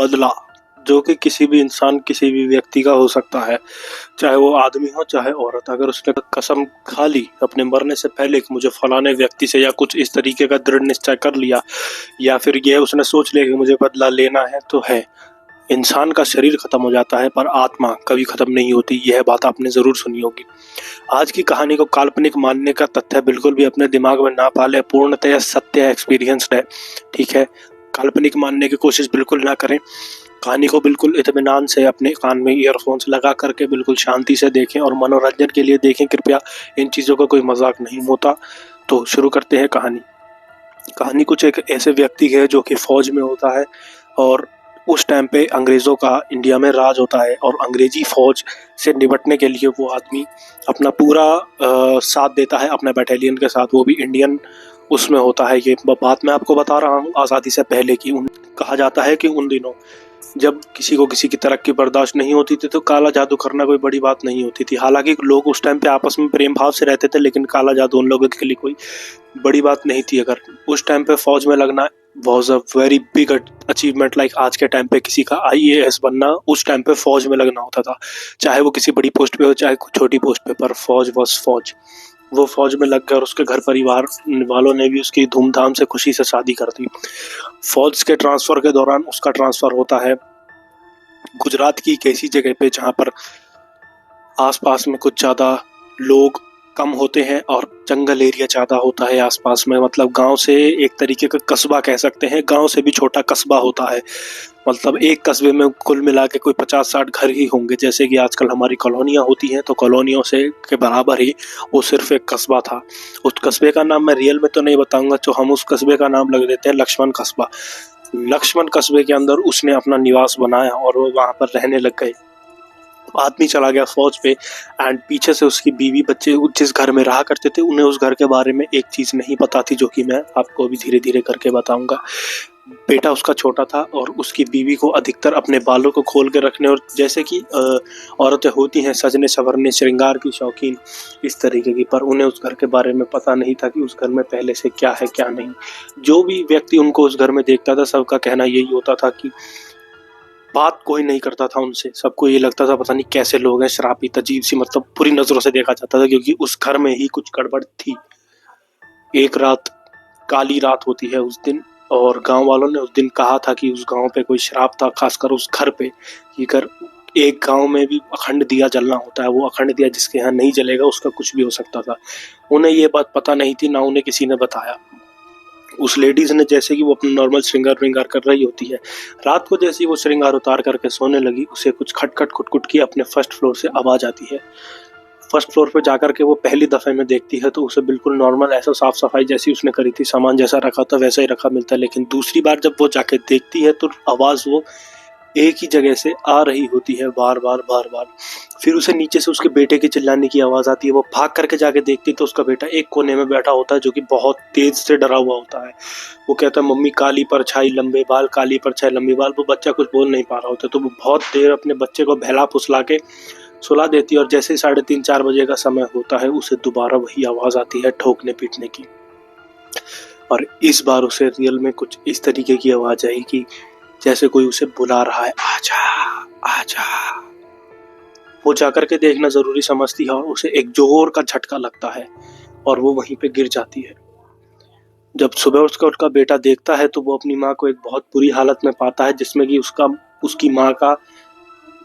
बदला जो कि किसी भी इंसान किसी भी व्यक्ति का हो सकता है, चाहे वो आदमी हो चाहे औरत। अगर उसने कसम खा ली अपने मरने से पहले कि मुझे फलाने व्यक्ति से या कुछ इस तरीके का दृढ़ निश्चय कर लिया, या फिर ये उसने सोच लिया कि मुझे बदला लेना है, तो है इंसान का शरीर खत्म हो जाता है पर आत्मा कभी खत्म नहीं होती। यह बात आपने जरूर सुनी होगी। आज की कहानी को काल्पनिक मानने का तथ्य बिल्कुल भी अपने दिमाग में ना पाले, पूर्णतः सत्य एक्सपीरियंस्ड है, ठीक है। काल्पनिक मानने की कोशिश बिल्कुल ना करें। कहानी को बिल्कुल इत्मीनान से अपने कान में ईयरफोन्स लगा करके बिल्कुल शांति से देखें और मनोरंजन के लिए देखें कृपया। इन चीज़ों का कोई मजाक नहीं होता। तो शुरू करते हैं कहानी। कहानी कुछ एक ऐसे व्यक्ति है जो कि फौज में होता है और उस टाइम पे अंग्रेज़ों का इंडिया में राज होता है और अंग्रेजी फौज से निपटने के लिए वो आदमी अपना पूरा साथ देता है अपने बटालियन के साथ, वो भी इंडियन उसमें होता है। ये बात मैं आपको बता रहा हूँ आज़ादी से पहले की। कहा जाता है कि उन दिनों जब किसी को किसी की तरक्की बर्दाश्त नहीं होती थी तो काला जादू करना कोई बड़ी बात नहीं होती थी। हालांकि लोग उस टाइम पे आपस में प्रेम भाव से रहते थे, लेकिन काला जादू उन लोगों के लिए कोई बड़ी बात नहीं थी। अगर उस टाइम पे फौज में लगना was a very big achievement. Like आज के टाइम पे किसी का IAS बनना, उस टाइम पे फौज में लगना होता था, चाहे वो किसी बड़ी पोस्ट पे हो चाहे छोटी पोस्ट पे, पर फौज वॉज फौज। वो फौज में लग गया और उसके घर परिवार वालों ने भी उसकी धूमधाम से खुशी से शादी कर दी। फौज के ट्रांसफर के दौरान उसका ट्रांसफर होता है गुजरात की एक ऐसी जगह पे जहाँ पर आसपास में कुछ ज़्यादा लोग कम होते हैं और जंगल एरिया ज़्यादा होता है आसपास में। मतलब गांव से एक तरीके का कस्बा कह सकते हैं, गांव से भी छोटा कस्बा होता है। मतलब एक कस्बे में कुल मिला के कोई 50-60 घर ही होंगे, जैसे कि आजकल हमारी कॉलोनियाँ होती हैं, तो कॉलोनियों से के बराबर ही वो सिर्फ एक कस्बा था। उस कस्बे का नाम मैं रियल में तो नहीं बताऊंगा, तो हम उस कस्बे का नाम लग देते हैं लक्ष्मण कस्बा। लक्ष्मण कस्बे के अंदर उसने अपना निवास बनाया और वो वहाँ पर रहने लग गए। आदमी चला गया फौज पे एंड पीछे से उसकी बीवी बच्चे जिस घर में रहा करते थे उन्हें उस घर के बारे में एक चीज़ नहीं पता थी, जो कि मैं आपको अभी धीरे धीरे करके बताऊंगा। बेटा उसका छोटा था और उसकी बीवी को अधिकतर अपने बालों को खोल के रखने और जैसे कि औरतें होती हैं सजने संवरने श्रृंगार की शौकीन इस तरीके की, पर उन्हें उस घर के बारे में पता नहीं था कि उस घर में पहले से क्या है क्या नहीं। जो भी व्यक्ति उनको उस घर में देखता था सबका कहना यही होता था कि बात कोई नहीं करता था उनसे। सबको ये लगता था पता नहीं कैसे लोग हैं, श्रापित अजीब सी, मतलब बुरी नजरों से देखा जाता था, क्योंकि उस घर में ही कुछ गड़बड़ थी। एक रात काली रात होती है उस दिन, और गांव वालों ने उस दिन कहा था कि उस गांव पे कोई श्राप था, खासकर उस घर पे। ये घर, एक गांव में भी अखंड दिया जलना होता है, वो अखंड दिया जिसके यहाँ नहीं जलेगा उसका कुछ भी हो सकता था। उन्हें ये बात पता नहीं थी, ना उन्हें किसी ने बताया। उस लेडीज ने जैसे कि वो अपना नॉर्मल श्रृंगार विंगार कर रही होती है, रात को जैसे ही वो श्रृंगार उतार करके सोने लगी, उसे कुछ खटखट खुटखुट की अपने फर्स्ट फ्लोर से आवाज आती है। फर्स्ट फ्लोर पे जाकर के वो पहली दफे में देखती है तो उसे बिल्कुल नॉर्मल ऐसा साफ सफाई जैसी उसने करी थी, सामान जैसा रखा था वैसा ही रखा मिलता है। लेकिन दूसरी बार जब वो जाके देखती है तो आवाज वो एक ही जगह से आ रही होती है, बार बार बार बार। फिर उसे नीचे से उसके बेटे की चिल्लाने की आवाज आती है। वो भाग करके जाके देखती तो उसका बेटा एक कोने में बैठा होता है, जो कि बहुत तेज से डरा हुआ होता है। वो कहता है मम्मी काली परछाई लंबे बाल, काली परछाई लंबे बाल। वो बच्चा कुछ बोल नहीं पा रहा होता, तो वो बहुत देर अपने बच्चे को बहला फुसला के सुला देती है। और जैसे 3:30-4 बजे का समय होता है उसे दोबारा वही आवाज आती है ठोकने पीटने की। और इस बार उसे रियल में कुछ इस तरीके की आवाज आई कि जैसे कोई उसे बुला रहा है, आजा आजा। वो जाकर के देखना जरूरी समझती है और उसे एक जोर का झटका लगता है और वो वहीं पे गिर जाती है। जब सुबह उसका बेटा देखता है तो वो अपनी माँ को एक बहुत बुरी हालत में पाता है, जिसमें कि उसकी माँ का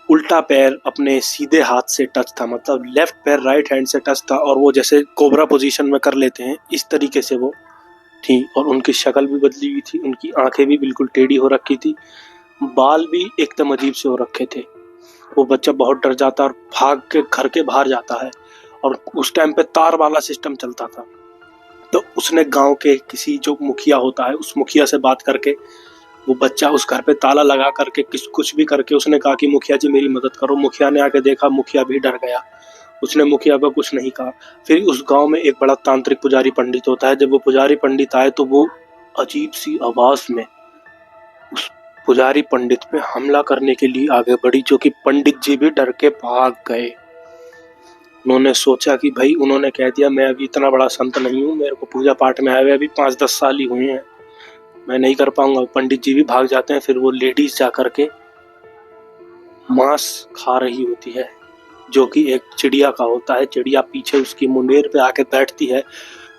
उल्टा पैर अपने सीधे हाथ से टच था, मतलब लेफ्ट पैर राइट हैंड से टच था, और वो जैसे कोबरा पोजीशन में कर लेते हैं इस तरीके से वो थी। और उनकी शक्ल भी बदली हुई थी, उनकी आंखें भी बिल्कुल टेढ़ी हो रखी थी, बाल भी एकदम अजीब से हो रखे थे। वो बच्चा बहुत डर जाता और भाग के घर के बाहर जाता है। और उस टाइम पे तार वाला सिस्टम चलता था, तो उसने गांव के किसी जो मुखिया होता है उस मुखिया से बात करके वो बच्चा उस घर पे ताला लगा करके कुछ भी करके उसने कहा कि मुखिया जी मेरी मदद करो। मुखिया ने आके देखा, मुखिया भी डर गया, उसने मुखिया को कुछ नहीं कहा। फिर उस गांव में एक बड़ा तांत्रिक पुजारी पंडित होता है। जब वो पुजारी पंडित आए तो वो अजीब सी आवाज में उस पुजारी पंडित पे हमला करने के लिए आगे बढ़ी, जो कि पंडित जी भी डर के भाग गए। उन्होंने सोचा कि भाई, उन्होंने कह दिया मैं अभी इतना बड़ा संत नहीं हूँ, मेरे को पूजा पाठ में आए हुए अभी 5-10 साल ही हुए हैं, मैं नहीं कर पाऊंगा। पंडित जी भी भाग जाते हैं। फिर वो लेडीज जा करके मांस खा रही होती है, जो कि एक चिड़िया का होता है। चिड़िया पीछे उसकी मुंडेर पे आके बैठती है।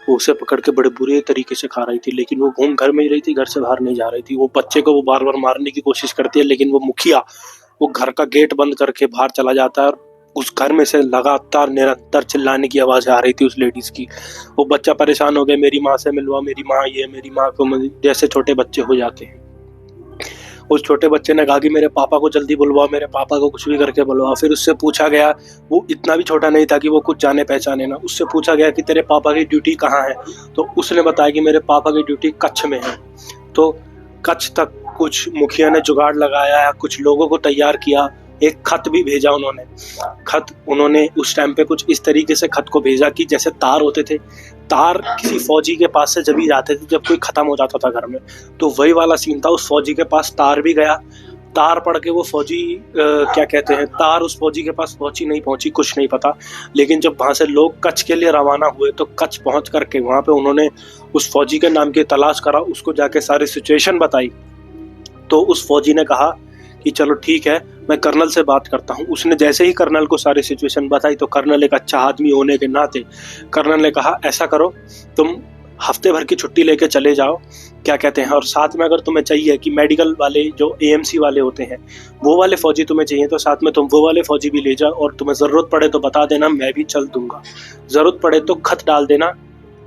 वो उसे पकड़ के बड़े बुरे तरीके से खा रही थी, लेकिन वो घूम घर में ही रही थी, घर से बाहर नहीं जा रही थी। वो बच्चे को वो बार बार मारने की कोशिश करती है, लेकिन वो मुखिया वो घर का गेट बंद करके बाहर चला जाता है। और उस घर में से लगातार निरंतर चिल्लाने की आवाज आ रही थी उस लेडीज की। वो बच्चा परेशान हो गया, मेरी माँ से मिलवा, मेरी माँ ये, मेरी माँ को, जैसे छोटे बच्चे हो जाते हैं। उस छोटे बच्चे ने कहा कि मेरे पापा को जल्दी बुलवाओ, मेरे पापा को कुछ भी करके बुलवाओ। फिर उससे पूछा गया, वो इतना भी छोटा नहीं था कि वो कुछ जाने पहचाने ना। उससे पूछा गया कि तेरे पापा की ड्यूटी कहाँ है, तो उसने बताया कि मेरे पापा की ड्यूटी कच्छ में है। तो कच्छ तक कुछ मुखिया ने जुगाड़ लगाया, कुछ लोगों को तैयार किया, एक खत भी भेजा उन्होंने। खत उन्होंने उस टाइम पे कुछ इस तरीके से खत को भेजा कि जैसे तार होते थे, तार किसी फौजी के पास से जब ही जाते थे जब कोई खत्म हो जाता था घर में, तो वही वाला सीन था। उस फौजी के पास तार भी गया, तार पड़ के वो फौजी क्या कहते हैं, तार उस फौजी के पास पहुंची नहीं पहुंची कुछ नहीं पता। लेकिन जब वहां से लोग कच्छ के लिए रवाना हुए तो कच्छ पहुंच करके वहां पे उन्होंने उस फौजी के नाम की तलाश करा, उसको जाके सारी सिचुएशन बताई। तो उस फौजी ने कहा कि चलो ठीक है, मैं कर्नल से बात करता हूँ। उसने जैसे ही कर्नल को सारी सिचुएशन बताई तो कर्नल एक अच्छा आदमी होने के नाते कर्नल ने कहा ऐसा करो, तुम हफ्ते भर की छुट्टी लेके चले जाओ, क्या कहते हैं, और साथ में अगर तुम्हें चाहिए कि मेडिकल वाले जो एएमसी वाले होते हैं वो वाले फौजी तुम्हें चाहिए तो साथ में तुम वो वाले फौजी भी ले जाओ, और तुम्हें ज़रूरत पड़े तो बता देना, मैं भी चल दूंगा। ज़रूरत पड़े तो खत डाल देना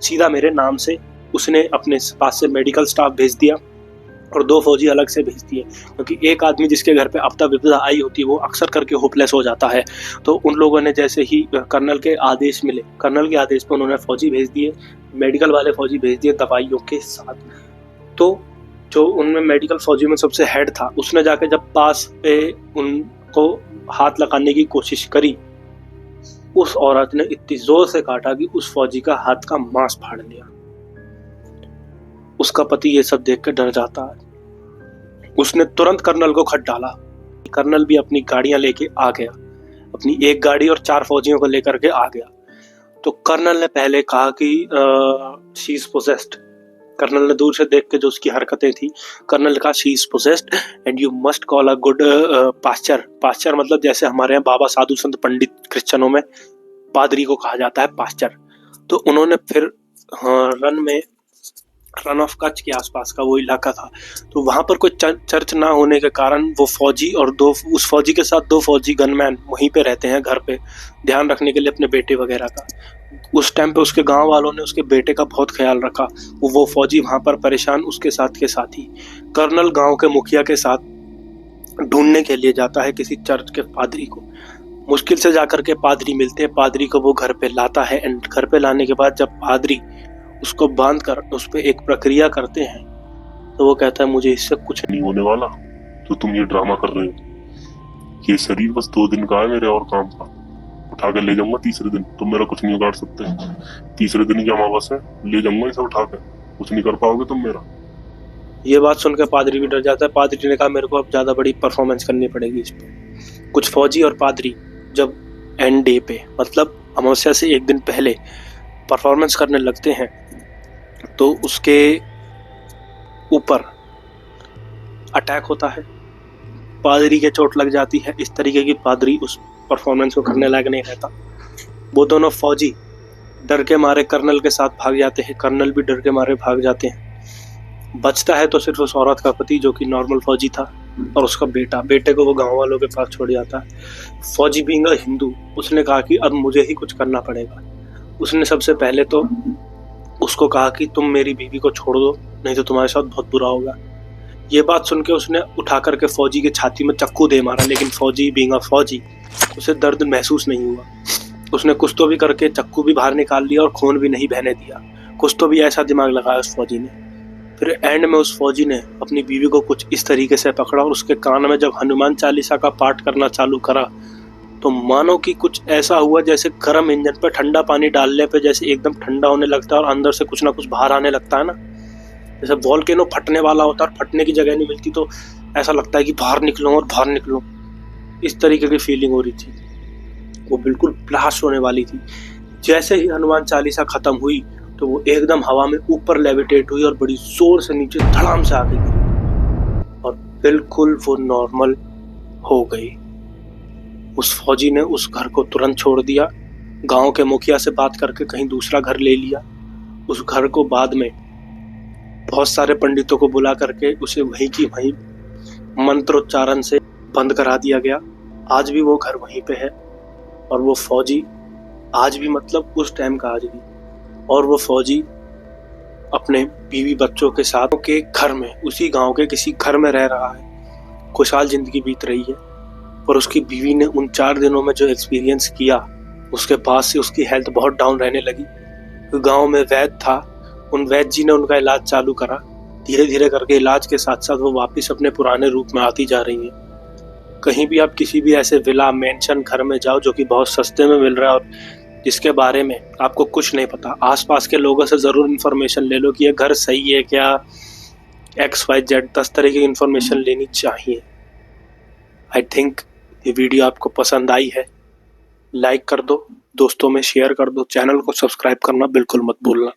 सीधा मेरे नाम से। उसने अपने पास से मेडिकल स्टाफ भेज दिया और 2 फौजी अलग से भेज दिए, क्योंकि एक आदमी जिसके घर पे आपदा विपदा आई होती है वो अक्सर करके होपलेस हो जाता है। तो उन लोगों ने जैसे ही कर्नल के आदेश मिले, कर्नल के आदेश पर उन्होंने फौजी भेज दिए, मेडिकल वाले फौजी भेज दिए दवाइयों के साथ। तो जो उनमें मेडिकल फौजी में सबसे हेड था, उसने जाके जब पास पे उनको हाथ लगाने की कोशिश करी, उस औरत ने इतनी जोर से काटा कि उस फौजी का हाथ का मांस फाड़ लिया। उसका पति ये सब देख कर डर जाता है। उसने तुरंत कर्नल को खत डाला। कर्नल भी अपनी गाड़ियां लेके आ गया, अपनी एक गाड़ी और 4 फौजियों को लेकर के आ गया। तो कर्नल ने पहले कहा कि शी इज पोजेस्ड। कर्नल ने दूर से देख के जो उसकी हरकतें थी, कर्नल का she is possessed and you must call a good posture. Posture मतलब जैसे हमारे यहाँ बाबा साधु संत पंडित क्रिश्चियनों में पादरी को कहा जाता है पास्चर। तो उन्होंने फिर रन ऑफ कच्छ के आसपास का वो इलाका था, तो वहां पर कोई चर्च ना होने के कारण वो फौजी और उस फौजी के साथ 2 फौजी गनमैन वहीं पे रहते हैं घर पे, ध्यान रखने के लिए अपने बेटे वगैरह का। उस टाइम पे उसके गांव वालों ने उसके बेटे का बहुत ख्याल रखा। वो फौजी वहां पर परेशान, उसके साथ के साथ ही कर्नल गांव के मुखिया के साथ ढूंढने के लिए जाता है किसी चर्च के पादरी को। मुश्किल से जाकर के पादरी मिलते हैं, पादरी को वो घर पे लाता है। एंड घर पे लाने के बाद जब पादरी उसको बांध कर उस पर एक प्रक्रिया करते हैं तो वो कहता है मुझे इससे कुछ नहीं होने वाला, तो तुम ये ड्रामा कर रहे हो। ये शरीर बस 2 दिन का है मेरे और काम का, उठा कर ले जाऊंगा तीसरे दिन, तुम मेरा कुछ नहीं उगाड़ सकते। तीसरे दिन की अमावस्या है, ले जाऊंगा इसे उठा कर, कुछ नहीं कर पाओगे तुम मेरा। ये बात सुनकर पादरी भी डर जाता है। पादरी ने कहा मेरे को अब ज्यादा बड़ी परफॉर्मेंस करनी पड़ेगी इस पे। कुछ फौजी और पादरी जब एंड डे पे मतलब अमावस्या से 1 दिन पहले परफॉर्मेंस करने लगते हैं तो उसके ऊपर अटैक होता है, पादरी के चोट लग जाती है। इस तरीके की पादरी उस परफॉर्मेंस को करने लायक नहीं रहता। वो दोनों फौजी डर के मारे कर्नल के साथ भाग जाते हैं, कर्नल भी डर के मारे भाग जाते हैं। बचता है तो सिर्फ उस औरत का पति जो कि नॉर्मल फौजी था और उसका बेटा। बेटे को वो गांव वालों के पास छोड़ जाता है। फौजी बीइंग अ हिंदू उसने कहा कि अब मुझे ही कुछ करना पड़ेगा। उसने सबसे पहले तो उसको कहा कि तुम मेरी बीवी को छोड़ दो, नहीं तो तुम्हारे साथ बहुत बुरा होगा। ये बात सुन के उसने उठा करके फौजी के छाती में चाकू दे मारा, लेकिन फौजी बीइंग अ फौजी उसे दर्द महसूस नहीं हुआ। उसने कुछ तो भी करके चाकू भी बाहर निकाल लिया और खून भी नहीं बहने दिया। कुछ तो भी ऐसा दिमाग लगाया उस फौजी ने। फिर एंड में उस फौजी ने अपनी बीवी को कुछ इस तरीके से पकड़ा और उसके कान में जब हनुमान चालीसा का पाठ करना चालू करा तो मानो कि कुछ ऐसा हुआ जैसे गर्म इंजन पे ठंडा पानी डालने पे जैसे एकदम ठंडा होने लगता है और अंदर से कुछ ना कुछ बाहर आने लगता है ना, जैसे वॉल्केनो फटने वाला होता है और फटने की जगह नहीं मिलती तो ऐसा लगता है कि बाहर निकलो और बाहर निकलो। इस तरीके की फीलिंग हो रही थी। वो बिल्कुल ब्लास्ट होने वाली थी। जैसे ही हनुमान चालीसा खत्म हुई तो वो एकदम हवा में ऊपर लेविटेट हुई और बड़ी जोर से नीचे धड़ाम से आके गिरी और बिल्कुल वो नॉर्मल हो गई। उस फौजी ने उस घर को तुरंत छोड़ दिया, गांव के मुखिया से बात करके कहीं दूसरा घर ले लिया। उस घर को बाद में बहुत सारे पंडितों को बुला करके उसे वहीं की वहीं मंत्रोच्चारण से बंद करा दिया गया। आज भी वो घर वहीं पे है और वो फौजी आज भी, मतलब उस टाइम का आज भी, और वो फौजी अपने बीवी बच्चों के साथ के घर में, उसी गांव के किसी घर में रह रहा है। खुशहाल जिंदगी बीत रही है। पर उसकी बीवी ने उन 4 दिनों में जो एक्सपीरियंस किया, उसके बाद से उसकी हेल्थ बहुत डाउन रहने लगी। गांव में वैद्य था, उन वैद्य जी ने उनका इलाज चालू करा। धीरे धीरे करके इलाज के साथ साथ वो वापस अपने पुराने रूप में आती जा रही है। कहीं भी आप किसी भी ऐसे विला मेंशन घर में जाओ जो कि बहुत सस्ते में मिल रहा है और जिसके बारे में आपको कुछ नहीं पता, आसपास के लोगों से जरूर इन्फॉर्मेशन ले लो कि ये घर सही है क्या, XYZ 10 तरह की इन्फॉर्मेशन लेनी चाहिए। आई थिंक ये वीडियो आपको पसंद आई है। लाइक कर दो, दोस्तों में शेयर कर दो, चैनल को सब्सक्राइब करना बिल्कुल मत भूलना।